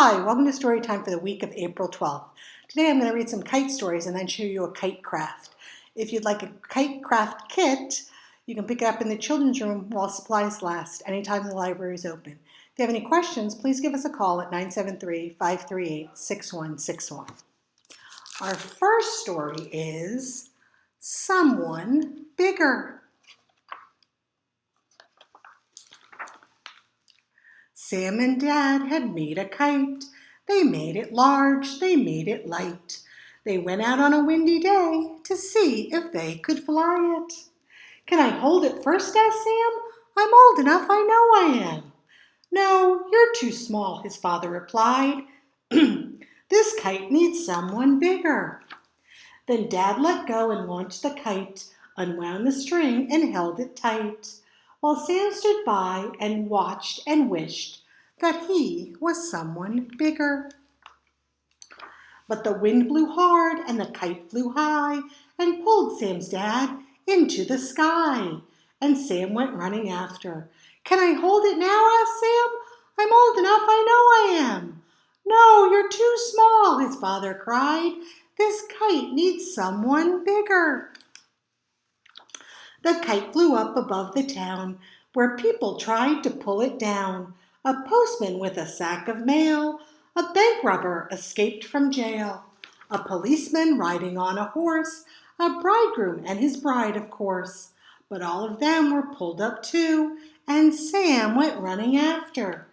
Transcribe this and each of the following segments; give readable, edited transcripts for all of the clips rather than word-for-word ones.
Hi, welcome to Story Time for the week of April 12th. Today I'm going to read some kite stories and then show you a kite craft. If you'd like a kite craft kit, you can pick it up in the children's room while supplies last, anytime the library is open. If you have any questions, please give us a call at 973-538-6161. Our first story is Someone Bigger. Sam and Dad had made a kite. They made it large, they made it light. They went out on a windy day to see if they could fly it. "Can I hold it first?" asked Sam. "I'm old enough, I know I am." "No, you're too small," his father replied. "This kite needs someone bigger." Then Dad let go and launched the kite, unwound the string and held it tight, while Sam stood by and watched and wished that he was someone bigger. But the wind blew hard and the kite flew high and pulled Sam's dad into the sky. And Sam went running after. "Can I hold it now?" asked Sam. "I'm old enough, I know I am." "No, you're too small," his father cried. "This kite needs someone bigger." The kite flew up above the town, where people tried to pull it down. A postman with a sack of mail, a bank robber escaped from jail, a policeman riding on a horse, a bridegroom and his bride, of course. But all of them were pulled up too, and Sam went running after.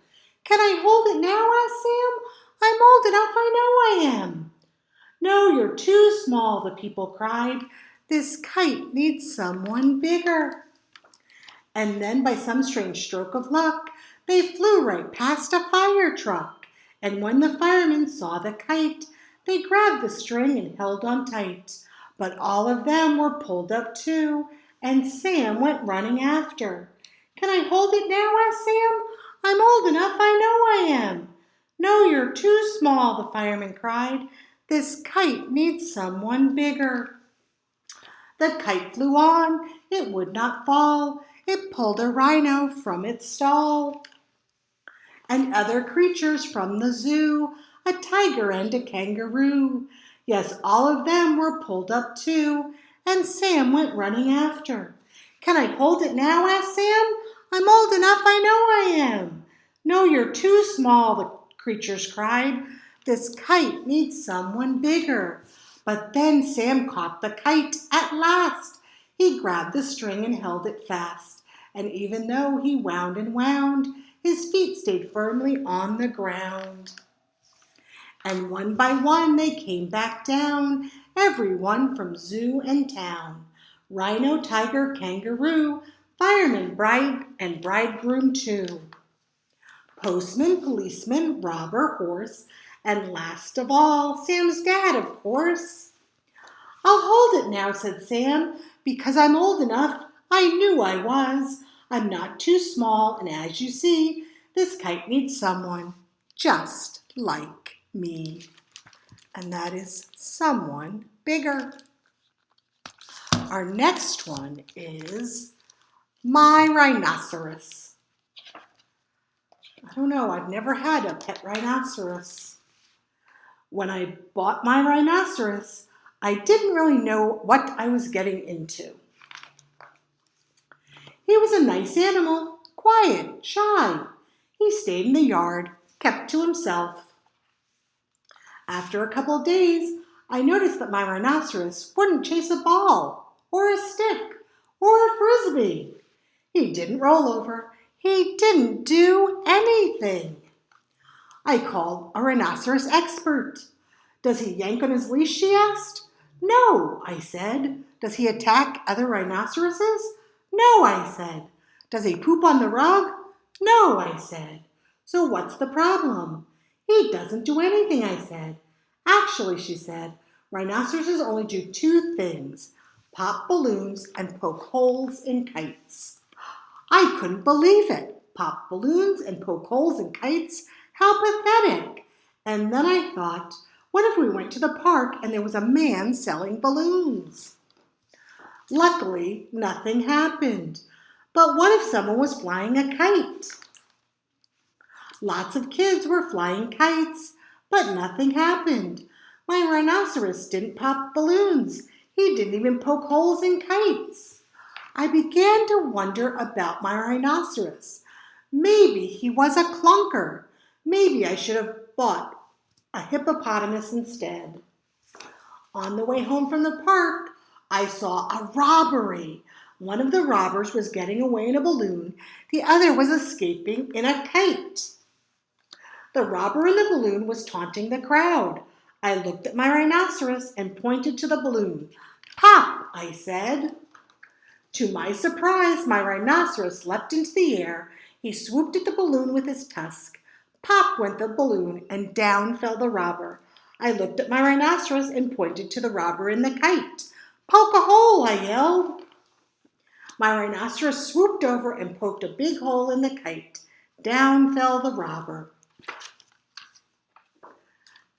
"Can I hold it now?" asked Sam. "I'm old enough, I know I am." "No, you're too small," the people cried. "This kite needs someone bigger." And then by some strange stroke of luck, they flew right past a fire truck. And when the firemen saw the kite, they grabbed the string and held on tight. But all of them were pulled up too, and Sam went running after. "Can I hold it now?" asked Sam. "I'm old enough, I know I am." "No, you're too small," the firemen cried. "This kite needs someone bigger." The kite flew on, it would not fall. It pulled a rhino from its stall, and other creatures from the zoo, a tiger and a kangaroo. Yes, all of them were pulled up too, and Sam went running after. "Can I hold it now?" asked Sam. "I'm old enough, I know I am." "No, you're too small," the creatures cried. "This kite needs someone bigger." But then Sam caught the kite at last. He grabbed the string and held it fast. And even though he wound and wound, his feet stayed firmly on the ground. And one by one they came back down, everyone from zoo and town. Rhino, tiger, kangaroo, fireman, bride, and bridegroom too. Postman, policeman, robber, horse, and last of all, Sam's dad, of course. "I'll hold it now," said Sam, "because I'm old enough. I knew I was. I'm not too small, and as you see, this kite needs someone just like me." And that is someone bigger. Our next one is My Rhinoceros. I don't know, I've never had a pet rhinoceros. When I bought my rhinoceros, I didn't really know what I was getting into. He was a nice animal, quiet, shy. He stayed in the yard, kept to himself. After a couple of days, I noticed that my rhinoceros wouldn't chase a ball, or a stick, or a frisbee. He didn't roll over. He didn't do anything. I called a rhinoceros expert. "Does he yank on his leash?" she asked. "No," I said. "Does he attack other rhinoceroses?" "No," I said. "Does he poop on the rug?" "No," I said. "So what's the problem?" "He doesn't do anything," I said. "Actually," she said, "rhinoceroses only do two things: pop balloons and poke holes in kites." I couldn't believe it. Pop balloons and poke holes in kites? How pathetic. And then I thought, what if we went to the park and there was a man selling balloons? Luckily, nothing happened. But what if someone was flying a kite? Lots of kids were flying kites, but nothing happened. My rhinoceros didn't pop balloons. He didn't even poke holes in kites. I began to wonder about my rhinoceros. Maybe he was a clunker. Maybe I should have bought a hippopotamus instead. On the way home from the park, I saw a robbery. One of the robbers was getting away in a balloon. The other was escaping in a kite. The robber in the balloon was taunting the crowd. I looked at my rhinoceros and pointed to the balloon. "Pop," I said. To my surprise, my rhinoceros leapt into the air. He swooped at the balloon with his tusk. Pop went the balloon, and down fell the robber. I looked at my rhinoceros and pointed to the robber in the kite. "Poke a hole," I yelled. My rhinoceros swooped over and poked a big hole in the kite. Down fell the robber.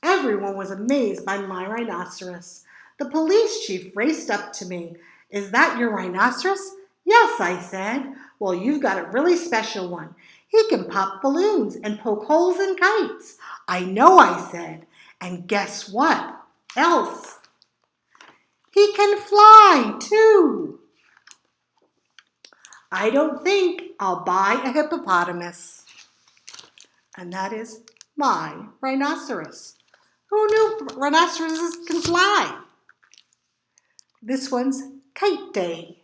Everyone was amazed by my rhinoceros. The police chief raced up to me. "Is that your rhinoceros?" "Yes," I said. "Well, you've got a really special one. He can pop balloons and poke holes in kites." "I know," I said. "And guess what else? He can fly, too." I don't think I'll buy a hippopotamus. And that is my rhinoceros. Who knew rhinoceroses can fly? This one's Kite Day.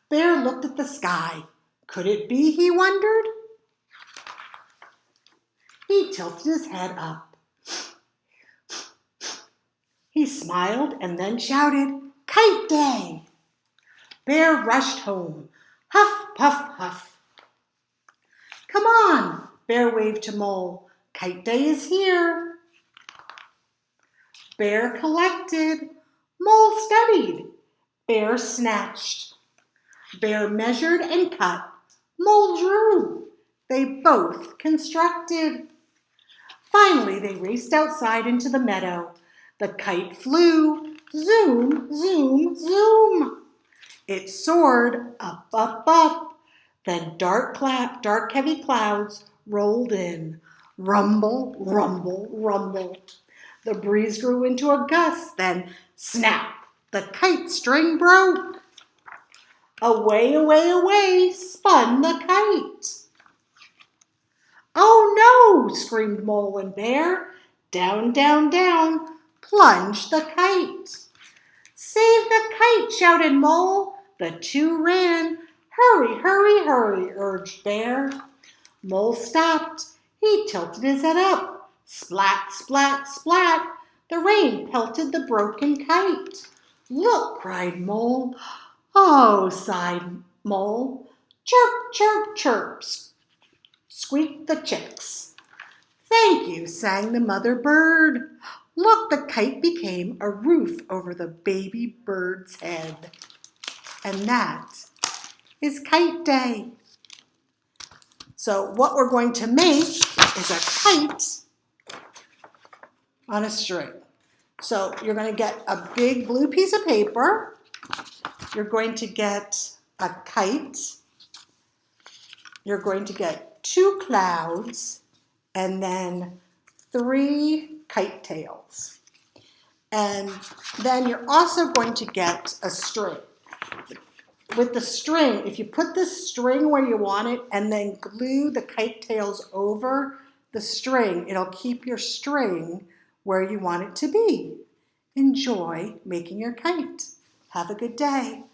Bear looked at the sky. Could it be, he wondered? He tilted his head up. He smiled and then shouted, "Kite Day!" Bear rushed home. Huff, puff, huff. "Come on," Bear waved to Mole. "Kite Day is here." Bear collected. Mole studied. Bear snatched. Bear measured and cut. Mole drew. They both constructed. Finally, they raced outside into the meadow. The kite flew. Zoom, zoom, zoom. It soared up, up, up. Then dark heavy clouds rolled in. Rumble, rumble, rumble. The breeze grew into a gust. Then snap, the kite string broke. Away, away, away spun the kite. "Oh no!" screamed Mole and Bear. Down, down, down plunged the kite. "Save the kite!" shouted Mole. The two ran. "Hurry, hurry, hurry!" urged Bear. Mole stopped. He tilted his head up. Splat, splat, splat. The rain pelted the broken kite. "Look!" cried Mole. "Oh!" sighed Mole. "Chirp, chirp, chirps!" squeaked the chicks. "Thank you," sang the mother bird. Look, the kite became a roof over the baby bird's head. And that is Kite Day. So what we're going to make is a kite on a string. So you're going to get a big blue piece of paper. You're going to get a kite. You're going to get 2 clouds and then 3 kite tails. And then you're also going to get a string. With the string, if you put the string where you want it and then glue the kite tails over the string, it'll keep your string where you want it to be. Enjoy making your kite. Have a good day.